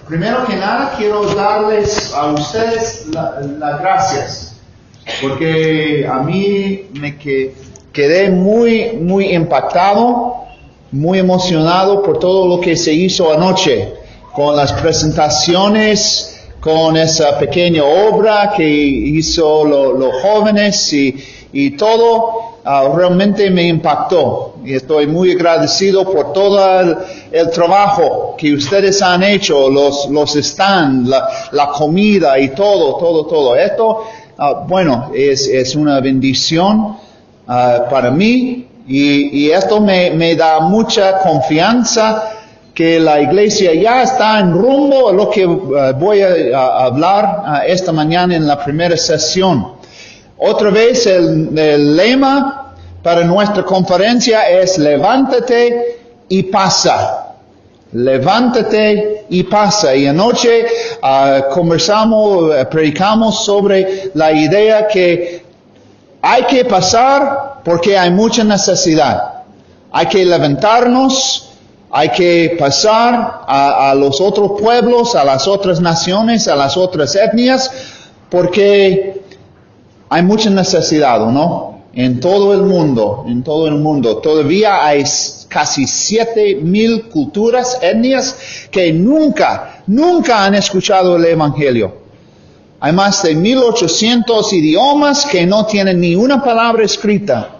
Primero que nada quiero darles a ustedes las gracias, porque a mí me quedé muy impactado, muy emocionado por todo lo que se hizo anoche, con las presentaciones, con esa pequeña obra que hizo los jóvenes y todo. Realmente me impactó y estoy muy agradecido por todo el trabajo que ustedes han hecho, los stands, la comida y todo. Esto, bueno, es una bendición para mí y esto me da mucha confianza que la iglesia ya está en rumbo a lo que voy a hablar esta mañana en la primera sesión. Otra vez el lema para nuestra conferencia es levántate y pasa. Levántate y pasa. Y anoche predicamos sobre la idea que hay que pasar porque hay mucha necesidad. Hay que levantarnos, hay que pasar a los otros pueblos, a las otras naciones, a las otras etnias, porque hay mucha necesidad, ¿no? En todo el mundo. Todavía hay casi 7,000 culturas, etnias, que nunca han escuchado el Evangelio. Hay más de 1,800 idiomas que no tienen ni una palabra escrita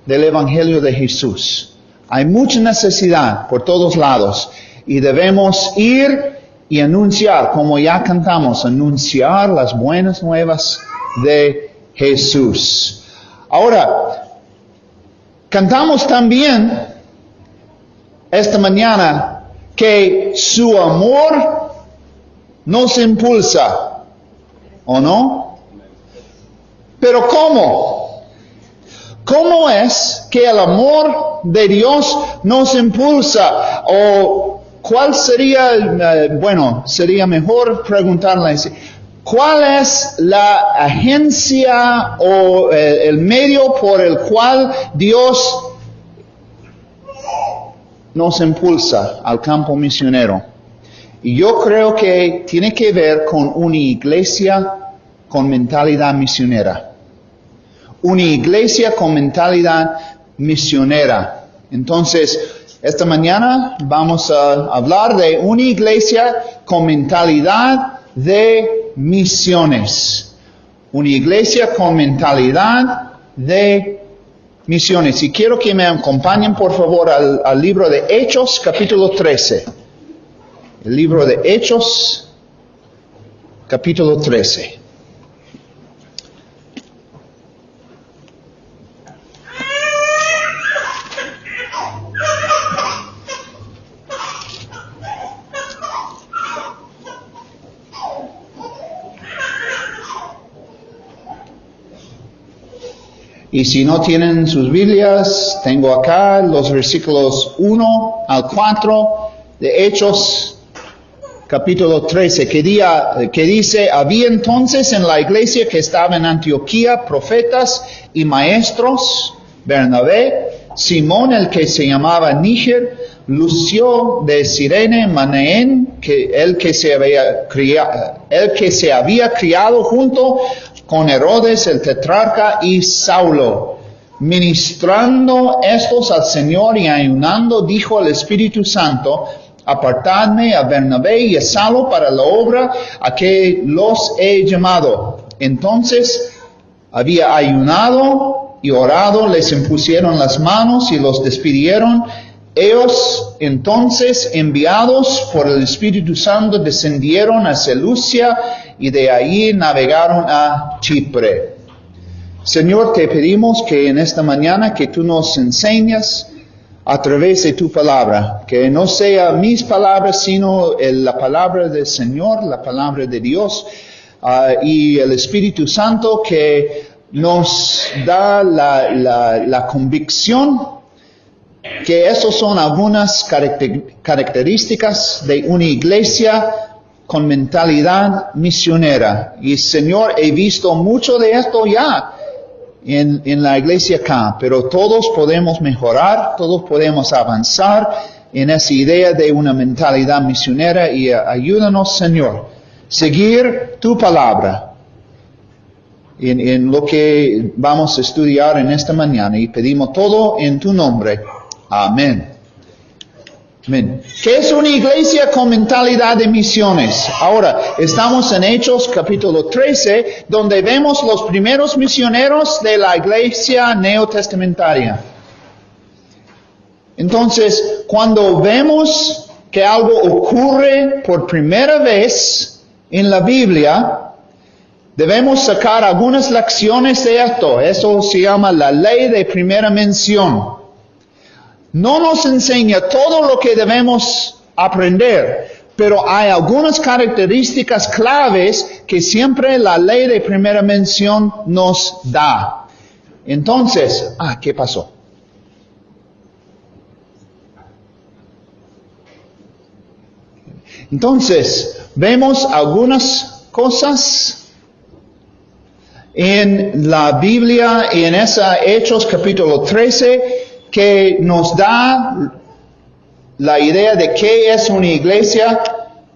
del Evangelio de Jesús. Hay mucha necesidad por todos lados y debemos ir y anunciar, como ya cantamos, anunciar las buenas nuevas de Jesús. Ahora, cantamos también esta mañana que su amor nos impulsa, ¿o no? Pero ¿cómo? ¿Cómo es que el amor de Dios nos impulsa? ¿O cuál sería, sería mejor preguntarle así? ¿Cuál es la agencia o el medio por el cual Dios nos impulsa al campo misionero? Y yo creo que tiene que ver con una iglesia con mentalidad misionera. Una iglesia con mentalidad misionera. Entonces, esta mañana vamos a hablar de una iglesia con mentalidad de misiones. Una iglesia con mentalidad de misiones. Y quiero que me acompañen por favor al libro de Hechos, capítulo 13. El libro de Hechos, capítulo 13. Y si no tienen sus Biblias, tengo acá los versículos 1 al 4 de Hechos, capítulo 13, que dice, había entonces en la iglesia que estaba en Antioquía profetas y maestros, Bernabé, Simón el que se llamaba Níger, Lucio de Cirene, Manaén, el que se había criado junto con Herodes el tetrarca y Saulo. Ministrando estos al Señor y ayunando, dijo el Espíritu Santo, apartadme a Bernabé y a Saulo para la obra a que los he llamado. Entonces había ayunado y orado, les impusieron las manos y los despidieron. Ellos entonces, enviados por el Espíritu Santo, descendieron a Seleucia y de ahí navegaron a Chipre. Señor, te pedimos que en esta mañana que tú nos enseñas a través de tu palabra, que no sea mis palabras, sino la palabra del Señor, la palabra de Dios, y el Espíritu Santo que nos da la convicción que esas son algunas características de una iglesia con mentalidad misionera. Y Señor, he visto mucho de esto ya en la iglesia acá, pero todos podemos mejorar, todos podemos avanzar en esa idea de una mentalidad misionera y ayúdanos, Señor, seguir tu palabra en lo que vamos a estudiar en esta mañana y pedimos todo en tu nombre. Amén. Amén. ¿Qué es una iglesia con mentalidad de misiones? Ahora, estamos en Hechos capítulo 13, donde vemos los primeros misioneros de la iglesia neotestamentaria. Entonces, cuando vemos que algo ocurre por primera vez en la Biblia, debemos sacar algunas lecciones de esto. Eso se llama la ley de primera mención. No nos enseña todo lo que debemos aprender, pero hay algunas características claves que siempre la ley de primera mención nos da. Entonces, ¿qué pasó? Entonces, vemos algunas cosas en la Biblia y en esa Hechos capítulo 13 que nos da la idea de qué es una iglesia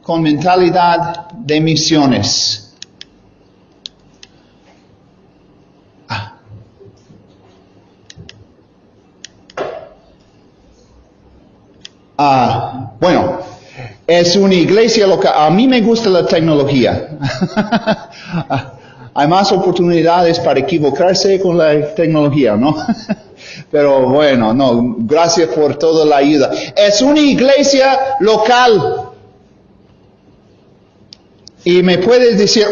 con mentalidad de misiones. Bueno, es una iglesia local. A mí me gusta la tecnología. Hay más oportunidades para equivocarse con la tecnología, ¿no? Pero bueno, no, gracias por toda la ayuda. Es una iglesia local. Y me puedes decir,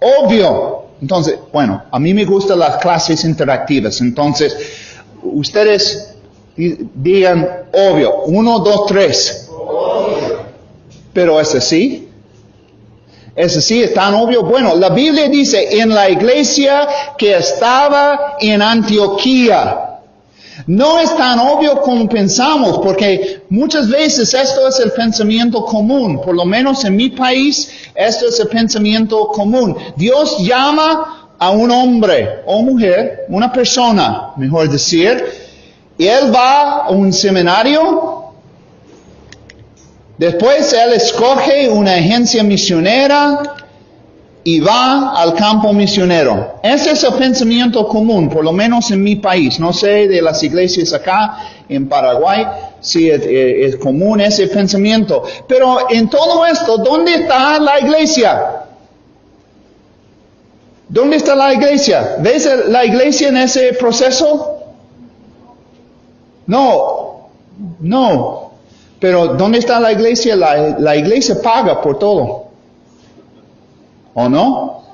obvio. Entonces, bueno, a mí me gustan las clases interactivas. Entonces, ustedes digan, obvio. 1, 2, 3. Pero ¿es así? ¿Es así? ¿Es tan obvio? Bueno, la Biblia dice, en la iglesia que estaba en Antioquía. No es tan obvio como pensamos, porque muchas veces esto es el pensamiento común. Por lo menos en mi país, esto es el pensamiento común. Dios llama a un hombre o mujer, una persona, mejor decir, y él va a un seminario. Después él escoge una agencia misionera y va al campo misionero. Ese es el pensamiento común, por lo menos en mi país. No sé de las iglesias acá en Paraguay si es común ese pensamiento. Pero en todo esto, ¿dónde está la iglesia? ¿Dónde está la iglesia? ¿Ves la iglesia en ese proceso? No. Pero ¿dónde está la iglesia? La iglesia paga por todo. ¿O no?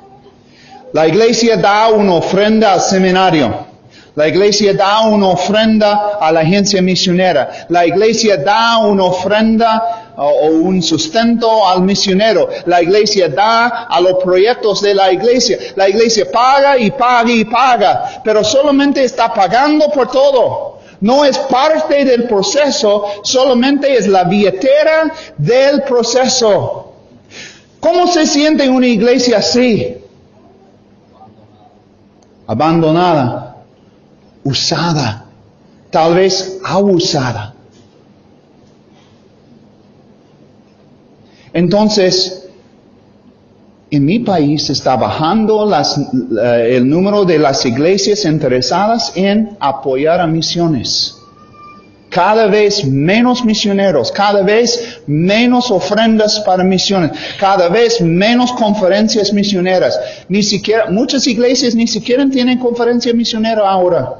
La iglesia da una ofrenda al seminario. La iglesia da una ofrenda a la agencia misionera. La iglesia da una ofrenda o un sustento al misionero. La iglesia da a los proyectos de la iglesia. La iglesia paga y paga y paga. Pero solamente está pagando por todo. No es parte del proceso, solamente es la billetera del proceso. ¿Cómo se siente una iglesia así? Abandonada, usada, tal vez abusada. Entonces, en mi país está bajando el número de las iglesias interesadas en apoyar a misiones. Cada vez menos misioneros, cada vez menos ofrendas para misiones, cada vez menos conferencias misioneras. Muchas iglesias ni siquiera tienen conferencia misionera ahora.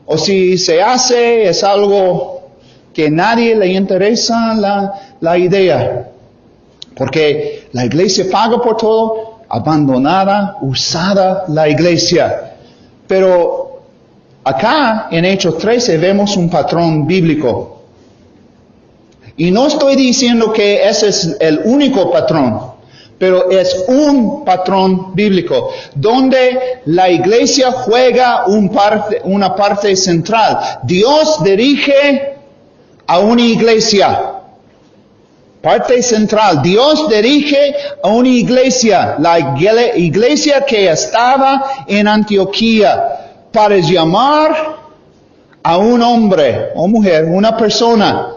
O si se hace, es algo que a nadie le interesa la idea. Porque la iglesia paga por todo, abandonada, usada la iglesia. Pero acá en Hechos 13 vemos un patrón bíblico. Y no estoy diciendo que ese es el único patrón, pero es un patrón bíblico, donde la iglesia juega una parte central. Dios dirige a una iglesia. Parte central. Dios dirige a una iglesia, la iglesia que estaba en Antioquía, para llamar a un hombre o mujer, una persona,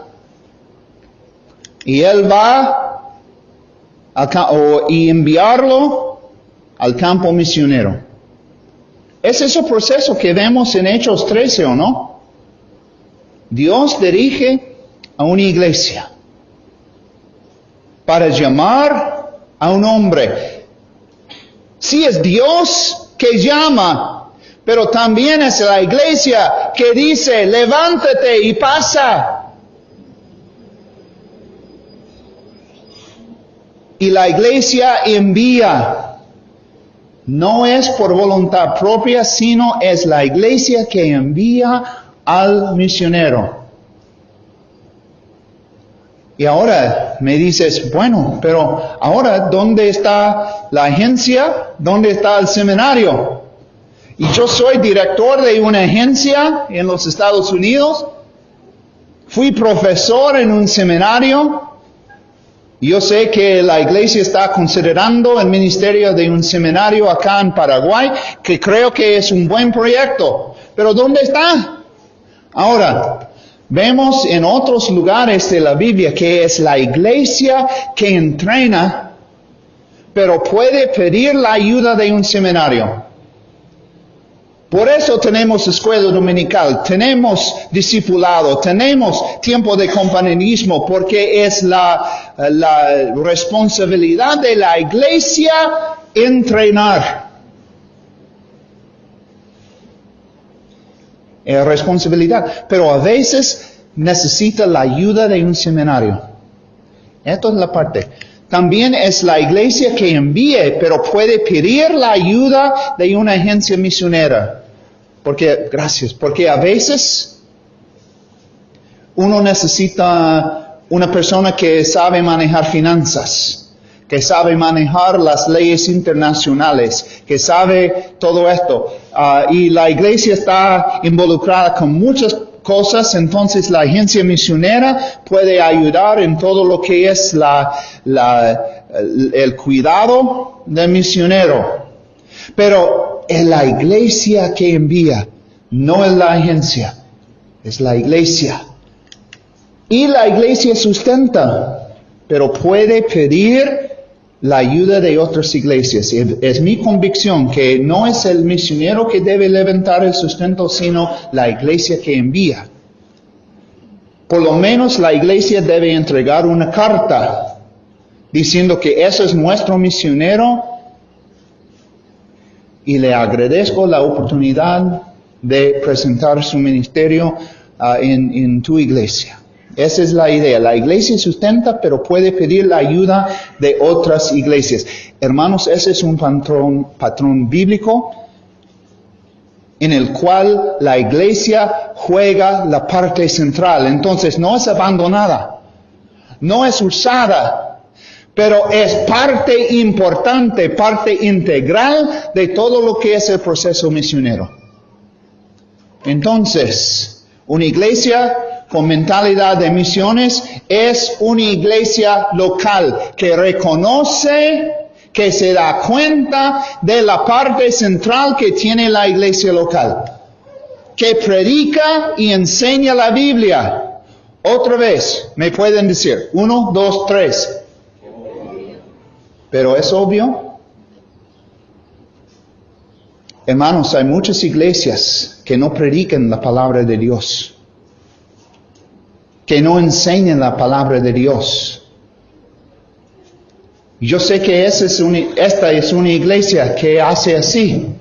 y él va y enviarlo al campo misionero. Es ese proceso que vemos en Hechos 13, ¿o no? Dios dirige a una iglesia para llamar a un hombre. Sí, es Dios que llama, pero también es la iglesia que dice, levántate y pasa. Y la iglesia envía. No es por voluntad propia, sino es la iglesia que envía al misionero. Y ahora me dices, bueno, pero ahora, ¿dónde está la agencia? ¿Dónde está el seminario? Y yo soy director de una agencia en los Estados Unidos. Fui profesor en un seminario. Yo sé que la iglesia está considerando el ministerio de un seminario acá en Paraguay, que creo que es un buen proyecto. Pero ¿dónde está? Ahora, vemos en otros lugares de la Biblia que es la iglesia que entrena, pero puede pedir la ayuda de un seminario. Por eso tenemos escuela dominical, tenemos discipulado, tenemos tiempo de compañerismo, porque es la responsabilidad de la iglesia entrenar. Es responsabilidad, pero a veces necesita la ayuda de un seminario. Esto es la parte. También es la iglesia que envíe, pero puede pedir la ayuda de una agencia misionera. Porque a veces uno necesita una persona que sabe manejar finanzas, que sabe manejar las leyes internacionales, que sabe todo esto. Y la iglesia está involucrada con muchas cosas, entonces la agencia misionera puede ayudar en todo lo que es el cuidado del misionero. Pero es la iglesia que envía, no es la agencia, es la iglesia. Y la iglesia sustenta, pero puede pedir la ayuda de otras iglesias. Es mi convicción que no es el misionero que debe levantar el sustento, sino la iglesia que envía. Por lo menos la iglesia debe entregar una carta diciendo que ese es nuestro misionero y le agradezco la oportunidad de presentar su ministerio en tu iglesia. Esa es la idea. La iglesia sustenta, pero puede pedir la ayuda de otras iglesias. Hermanos, ese es un patrón bíblico en el cual la iglesia juega la parte central. Entonces, no es abandonada, no es usada, pero es parte importante, parte integral de todo lo que es el proceso misionero. Entonces, una iglesia con mentalidad de misiones es una iglesia local que reconoce, que se da cuenta de la parte central que tiene la iglesia local, que predica y enseña la Biblia. Otra vez, me pueden decir, 1, 2, 3. Pero es obvio. Hermanos, hay muchas iglesias que no predican la palabra de Dios, que no enseñan la palabra de Dios. Yo sé que esta es una iglesia que hace así,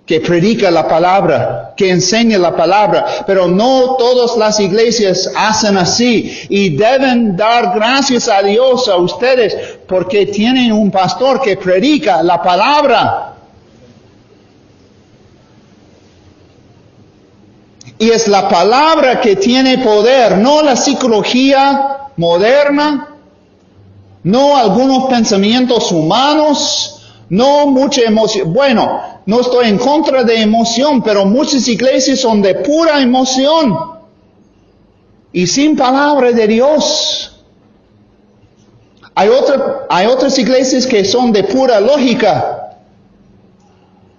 que predica la palabra, que enseña la palabra, pero no todas las iglesias hacen así y deben dar gracias a Dios a ustedes porque tienen un pastor que predica la palabra. Y es la palabra que tiene poder, no la psicología moderna, no algunos pensamientos humanos, no mucha emoción. Bueno, no estoy en contra de emoción, pero muchas iglesias son de pura emoción y sin palabra de Dios. Hay otras iglesias que son de pura lógica,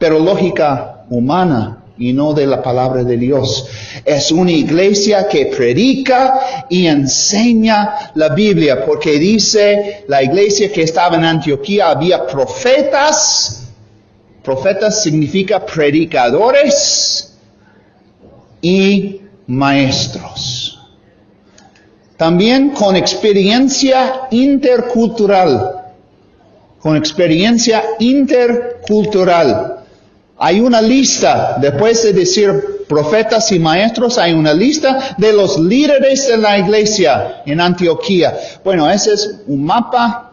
pero lógica humana. y no de la palabra de Dios. Es una iglesia que predica y enseña la Biblia, porque dice la iglesia que estaba en Antioquía había profetas. Profetas significa predicadores y maestros. También con experiencia intercultural. Con experiencia intercultural. Hay una lista, después de decir profetas y maestros, hay una lista de los líderes de la iglesia en Antioquía. Bueno, ese es un mapa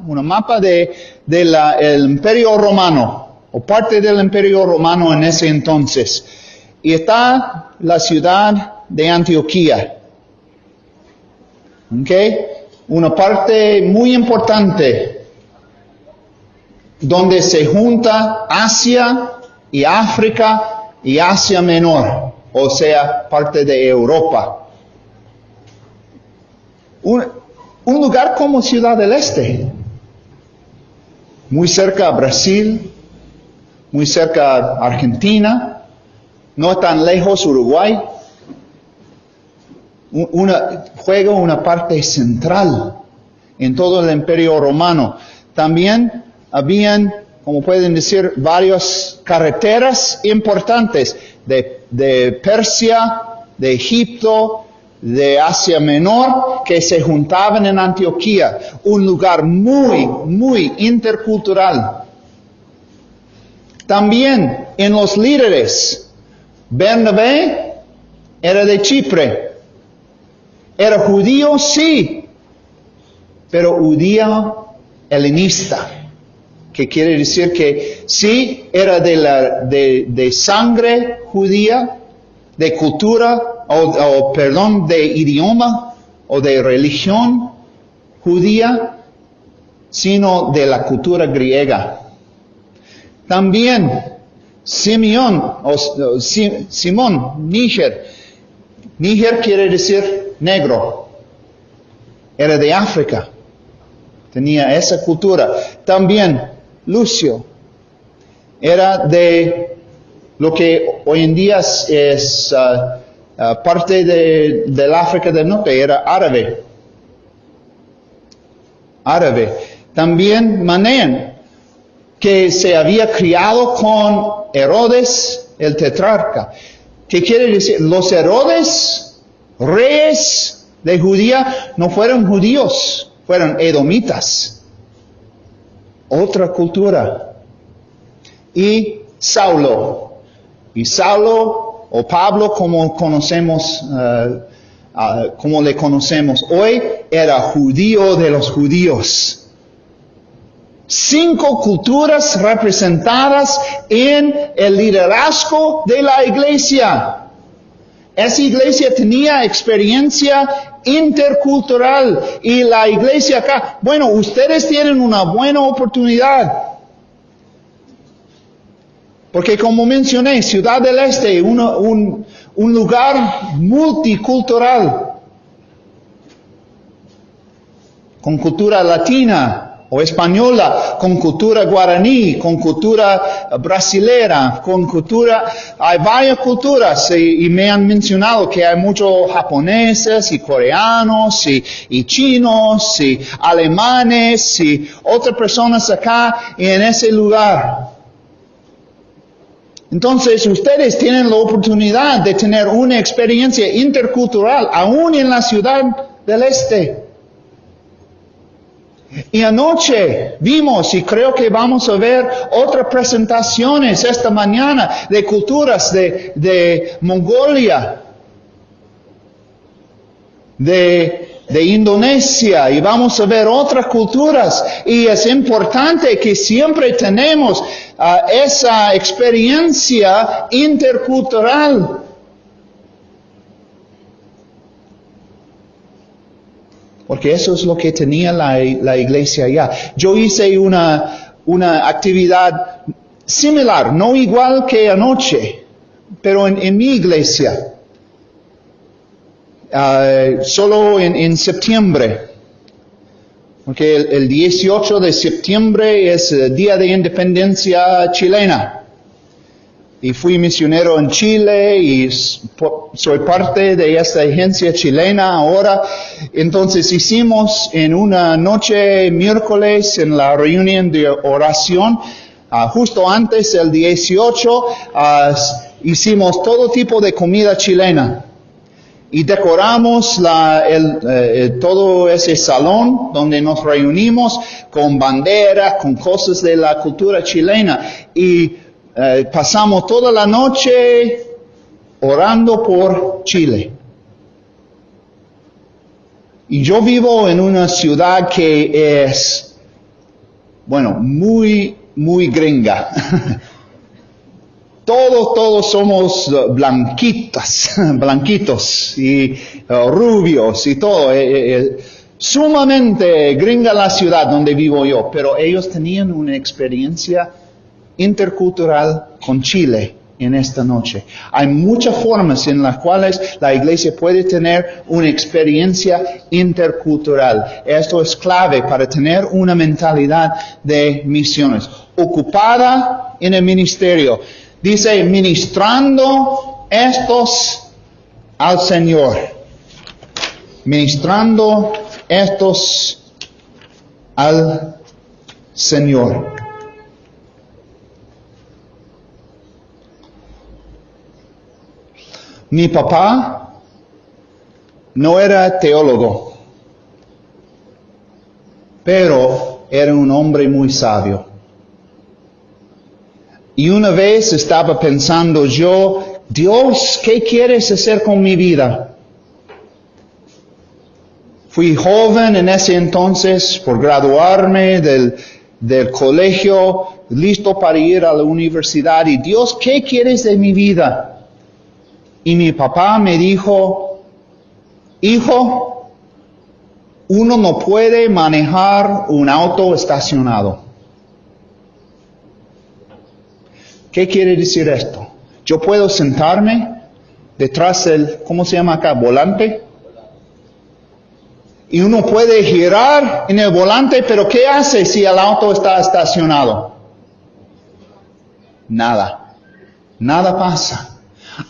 del Imperio Romano, o parte del Imperio Romano en ese entonces. Y está la ciudad de Antioquía. ¿Ok? Una parte muy importante, donde se junta Asia y África y Asia Menor, o sea, parte de Europa. Un lugar como Ciudad del Este, muy cerca a Brasil, muy cerca a Argentina, no tan lejos Uruguay. Juega una parte central en todo el Imperio Romano. También habían, como pueden decir, varias carreteras importantes de Persia, de Egipto, de Asia Menor, que se juntaban en Antioquía. Un lugar muy, muy intercultural. También en los líderes, Bernabé era de Chipre. Era judío, sí, pero judío helenista. Que quiere decir que sí, era de sangre judía, de cultura, de idioma, o de religión judía, sino de la cultura griega. También Simón, Níger. Níger quiere decir negro. Era de África. Tenía esa cultura. También Lucio era de lo que hoy en día es parte del África del Norte, era árabe. También Manaén, que se había criado con Herodes el tetrarca. ¿Qué quiere decir? Los Herodes, reyes de Judía, no fueron judíos, fueron edomitas. Otra cultura. Y Saulo, o Pablo, como le conocemos hoy, era judío de los judíos. 5 culturas representadas en el liderazgo de la iglesia. Esa iglesia tenía experiencia intercultural y la iglesia acá, bueno, ustedes tienen una buena oportunidad. Porque como mencioné, Ciudad del Este, un lugar multicultural, con cultura latina o española, con cultura guaraní, con cultura brasilera, con cultura, hay varias culturas y me han mencionado que hay muchos japoneses y coreanos y chinos y alemanes y otras personas acá y en ese lugar. Entonces ustedes tienen la oportunidad de tener una experiencia intercultural aún en la Ciudad del Este. Y anoche vimos, y creo que vamos a ver otras presentaciones esta mañana de culturas de Mongolia, de Indonesia, y vamos a ver otras culturas. Y es importante que siempre tenemos esa experiencia intercultural. Porque eso es lo que tenía la iglesia allá. Yo hice una actividad similar, no igual que anoche, pero en mi iglesia. Solo en septiembre. Porque el 18 de septiembre es el Día de Independencia chilena. y fui misionero en Chile y soy parte de esta agencia chilena ahora. Entonces hicimos en una noche miércoles en la reunión de oración, justo antes del 18, hicimos todo tipo de comida chilena. Y decoramos todo ese salón donde nos reunimos con banderas, con cosas de la cultura chilena. Y pasamos toda la noche orando por Chile. Y yo vivo en una ciudad que es, muy, muy gringa. Todos somos blanquitos y rubios y todo. Sumamente gringa la ciudad donde vivo yo, pero ellos tenían una experiencia intercultural con Chile en esta noche. Hay muchas formas en las cuales la iglesia puede tener una experiencia intercultural. Esto es clave para tener una mentalidad de misiones. Ocupada en el ministerio. Dice, ministrando estos al Señor. Ministrando estos al Señor. Mi papá no era teólogo, pero era un hombre muy sabio. Y una vez estaba pensando yo, Dios, ¿qué quieres hacer con mi vida? Fui joven en ese entonces por graduarme del colegio, listo para ir a la universidad. Y Dios, ¿qué quieres de mi vida? Y mi papá me dijo, hijo, uno no puede manejar un auto estacionado. ¿Qué quiere decir esto? Yo puedo sentarme detrás del, ¿cómo se llama acá? ¿Volante? Y uno puede girar en el volante, pero ¿qué hace si el auto está estacionado? Nada. Nada pasa.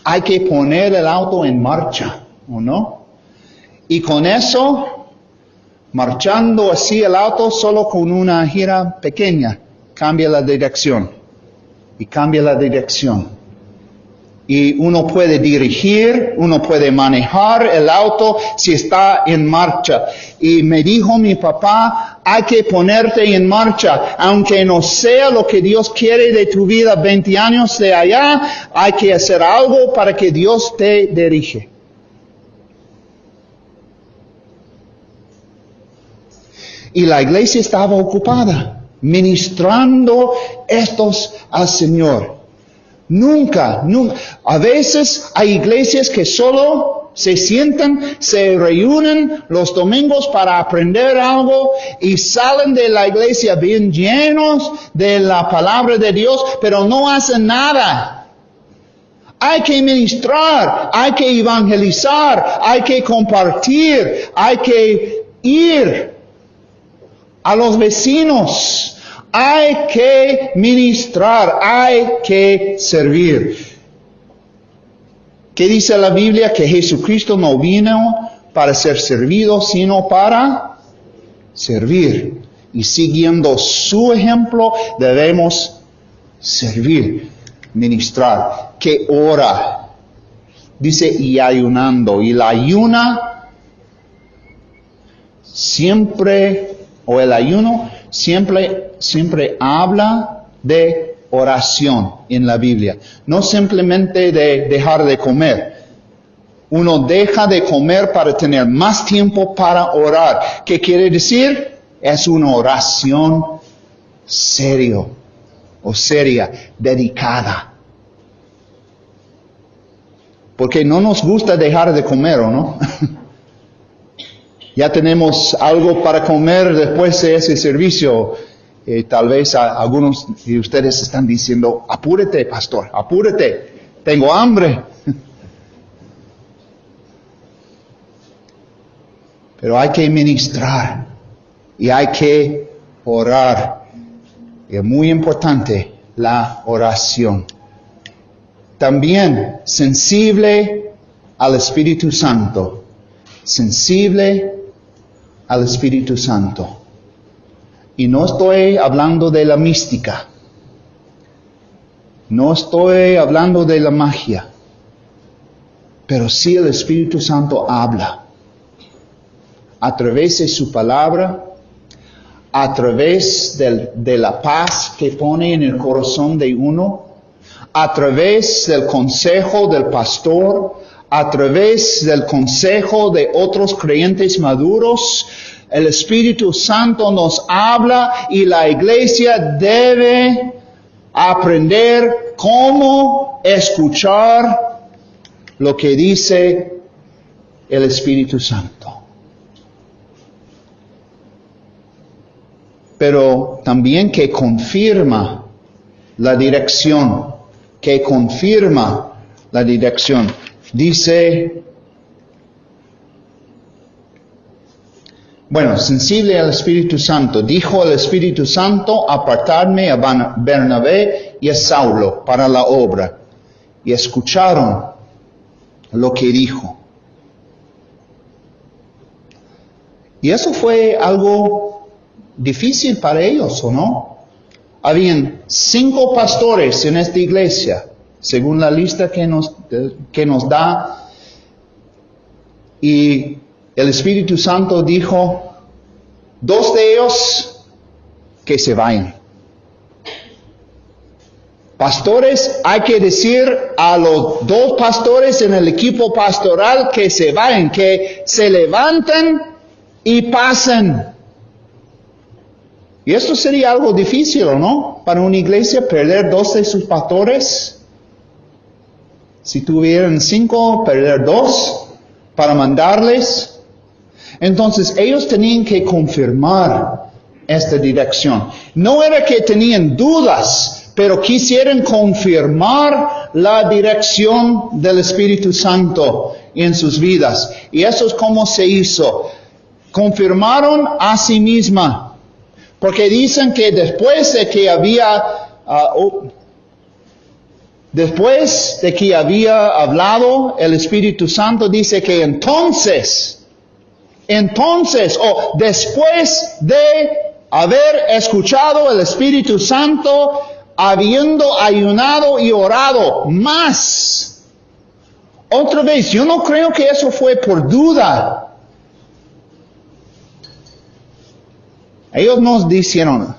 Hay que poner el auto en marcha, ¿o no? Y con eso, marchando así el auto, solo con una gira pequeña, cambia la dirección. Y cambia la dirección. Y uno puede dirigir, uno puede manejar el auto si está en marcha. Y me dijo mi papá, hay que ponerte en marcha. Aunque no sea lo que Dios quiere de tu vida 20 años de allá, hay que hacer algo para que Dios te dirige. Y la iglesia estaba ocupada, ministrando estos al Señor. Nunca. A veces hay iglesias que solo se sientan, se reúnen los domingos para aprender algo y salen de la iglesia bien llenos de la palabra de Dios, pero no hacen nada. Hay que ministrar, hay que evangelizar, hay que compartir, hay que ir a los vecinos. Hay que ministrar, hay que servir. ¿Qué dice la Biblia? Que Jesucristo no vino para ser servido, sino para servir. Y siguiendo su ejemplo, debemos servir, ministrar. Que ora. Dice, y ayunando. Y la ayuna siempre, o el ayuno, siempre habla de oración en la Biblia. No simplemente de dejar de comer. Uno deja de comer para tener más tiempo para orar. ¿Qué quiere decir? Es una oración seria, dedicada. Porque no nos gusta dejar de comer, ¿o no? Ya tenemos algo para comer después de ese servicio. Tal vez algunos de ustedes están diciendo, apúrate, pastor, apúrate, tengo hambre. Pero hay que ministrar y hay que orar. Y es muy importante la oración. también sensible al Espíritu Santo. Sensible al Espíritu Santo. Y no estoy hablando de la mística. No estoy hablando de la magia. Pero sí el Espíritu Santo habla. A través de su palabra, a través de la paz que pone en el corazón de uno, a través del consejo del pastor, a través del consejo de otros creyentes maduros, el Espíritu Santo nos habla y la iglesia debe aprender cómo escuchar lo que dice el Espíritu Santo. Pero también que confirma la dirección, que confirma la dirección. Dice, bueno, sensible al Espíritu Santo. Dijo el Espíritu Santo, apartarme a Bernabé y a Saulo para la obra. Y escucharon lo que dijo. Y eso fue algo difícil para ellos, ¿o no? Habían 5 pastores en esta iglesia, según la lista que nos da. Y el Espíritu Santo dijo, 2 de ellos que se vayan. Pastores, hay que decir a los 2 pastores en el equipo pastoral que se vayan, que se levanten y pasen. Y esto sería algo difícil, ¿o no? Para una iglesia perder 2 de sus pastores. Si tuvieran 5, perder 2 para mandarles. Entonces ellos tenían que confirmar esta dirección. No era que tenían dudas, pero quisieran confirmar la dirección del Espíritu Santo en sus vidas. Y eso es como se hizo. Confirmaron a sí misma. Porque dicen que después de que había hablado el Espíritu Santo, dice que entonces, o después de haber escuchado el Espíritu Santo, habiendo ayunado y orado más. Otra vez, yo no creo que eso fue por duda. Ellos nos dijeron,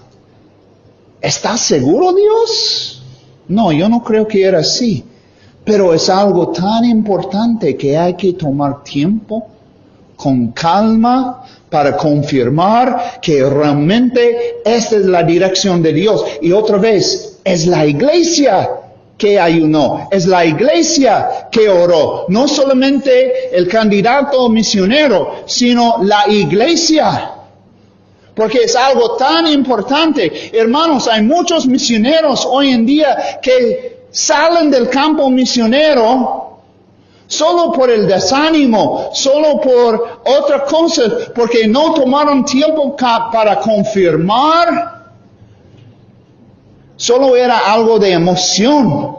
¿estás seguro, Dios? No, yo no creo que era así. Pero es algo tan importante que hay que tomar tiempo, con calma, para confirmar que realmente esta es la dirección de Dios. Y otra vez, es la iglesia que ayunó, es la iglesia que oró. No solamente el candidato misionero, sino la iglesia. Porque es algo tan importante. Hermanos, hay muchos misioneros hoy en día que salen del campo misionero solo por el desánimo, solo por otra cosa, porque no tomaron tiempo para confirmar. Solo era algo de emoción,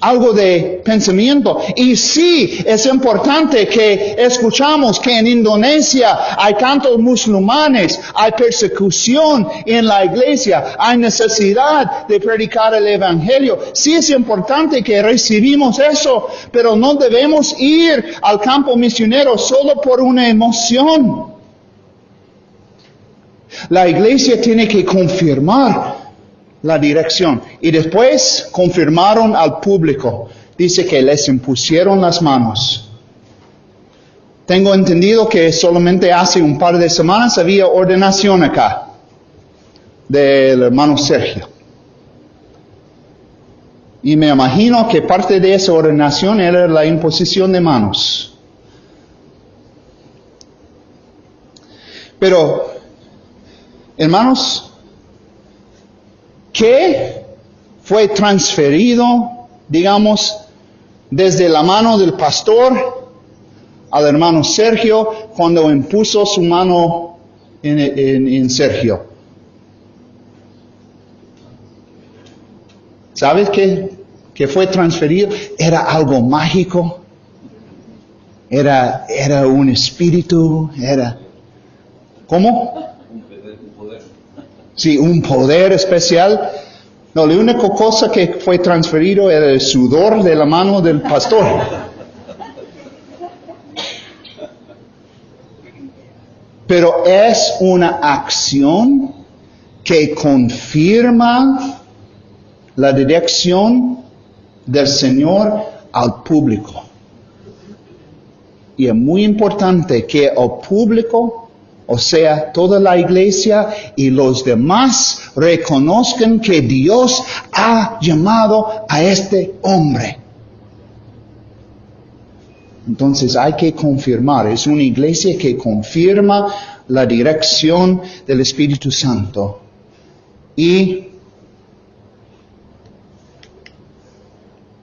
algo de pensamiento. Y sí, es importante que escuchamos que en Indonesia hay tantos musulmanes, hay persecución en la iglesia, hay necesidad de predicar el evangelio. Sí es importante que recibimos eso, pero no debemos ir al campo misionero solo por una emoción. La iglesia tiene que confirmar la dirección. Y después confirmaron al público. Dice que les impusieron las manos. Tengo entendido que solamente hace un par de semanas había ordenación acá del hermano Sergio. Y me imagino que parte de esa ordenación era la imposición de manos. Pero, hermanos, ¿qué fue transferido, digamos, desde la mano del pastor al hermano Sergio cuando impuso su mano en Sergio? ¿Sabes qué que fue transferido era algo mágico, era un espíritu, ¿cómo? Un poder. Sí, un poder especial. No, la única cosa que fue transferido era el sudor de la mano del pastor. Pero es una acción que confirma la dirección del Señor al público. Y es muy importante que el público, o sea, toda la iglesia y los demás, reconozcan que Dios ha llamado a este hombre. Entonces hay que confirmar, es una iglesia que confirma la dirección del Espíritu Santo. Y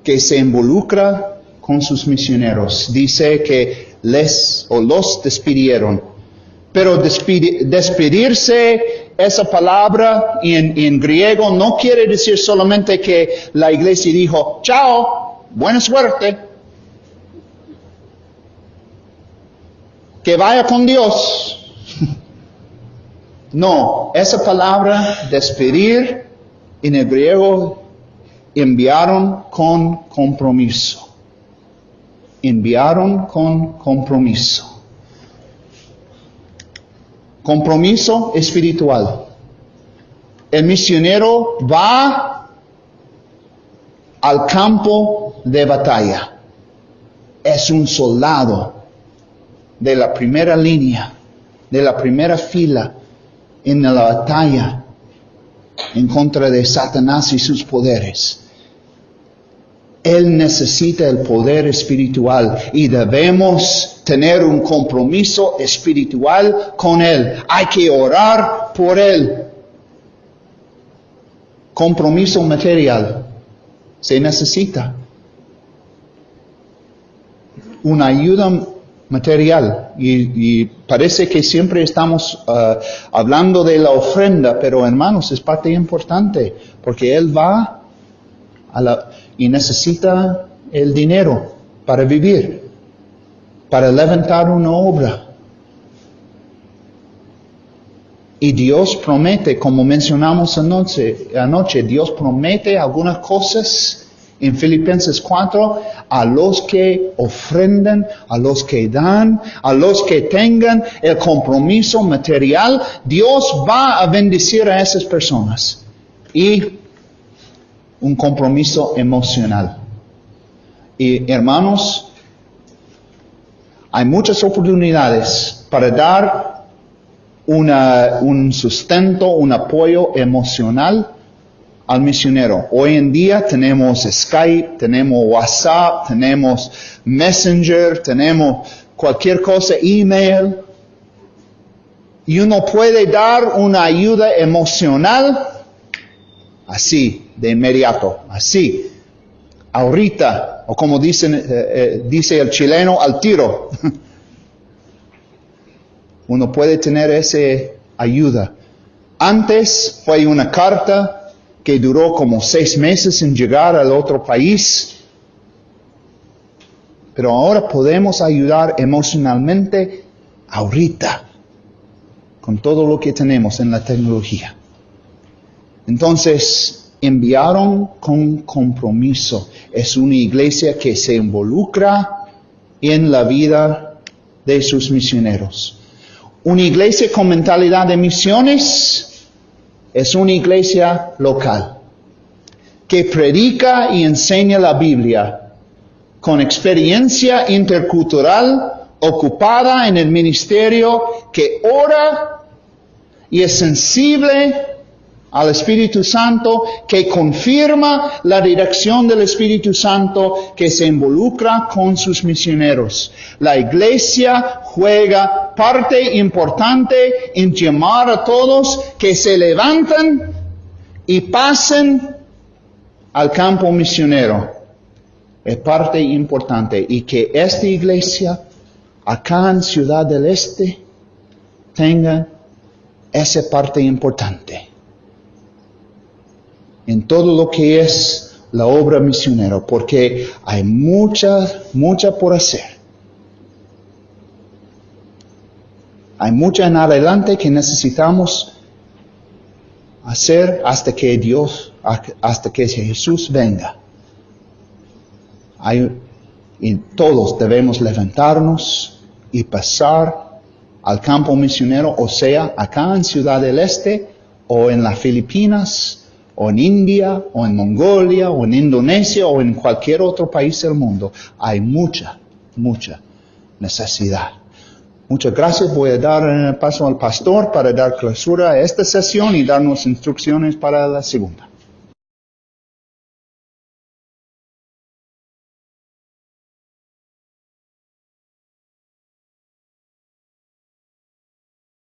que se involucra con sus misioneros. Dice que los despidieron. Pero despedirse, esa palabra en griego no quiere decir solamente que la iglesia dijo, chao, buena suerte, que vaya con Dios. No, esa palabra despedir en el griego enviaron con compromiso. Enviaron con compromiso. Compromiso espiritual. El misionero va al campo de batalla. Es un soldado de la primera línea, de la primera fila en la batalla en contra de Satanás y sus poderes. Él necesita el poder espiritual y debemos tener un compromiso espiritual con Él. Hay que orar por Él. Compromiso material se necesita. Una ayuda material. Y parece que siempre estamos hablando de la ofrenda, pero hermanos, es parte importante, porque Él va y necesita el dinero para vivir, para levantar una obra. Y Dios promete, como mencionamos anoche, Dios promete algunas cosas en Filipenses 4, a los que ofrendan, a los que dan, a los que tengan el compromiso material, Dios va a bendecir a esas personas. Y un compromiso emocional. Y hermanos, hay muchas oportunidades para dar un sustento, un apoyo emocional al misionero. Hoy en día tenemos Skype, tenemos WhatsApp, tenemos Messenger, tenemos cualquier cosa, email. Y uno puede dar una ayuda emocional así, de inmediato, así, ahorita, o como dice el chileno, al tiro. Uno puede tener esa ayuda. Antes fue una carta que duró como 6 meses en llegar al otro país. Pero ahora podemos ayudar emocionalmente ahorita, con todo lo que tenemos en la tecnología. Entonces, enviaron con compromiso. Es una iglesia que se involucra en la vida de sus misioneros. Una iglesia con mentalidad de misiones es una iglesia local, que predica y enseña la Biblia, con experiencia intercultural, ocupada en el ministerio, que ora y es sensible al Espíritu Santo, que confirma la dirección del Espíritu Santo, que se involucra con sus misioneros. La iglesia juega parte importante en llamar a todos que se levanten y pasen al campo misionero. Es parte importante, y que esta iglesia acá en Ciudad del Este tenga esa parte importante en todo lo que es la obra misionera, porque hay mucha por hacer. Hay mucha en adelante que necesitamos hacer hasta que Jesús venga. Y todos debemos levantarnos y pasar al campo misionero, o sea, acá en Ciudad del Este, o en las Filipinas, o en India, o en Mongolia, o en Indonesia, o en cualquier otro país del mundo. Hay mucha necesidad. Muchas gracias. Voy a dar el paso al pastor para dar clausura a esta sesión y darnos instrucciones para la segunda.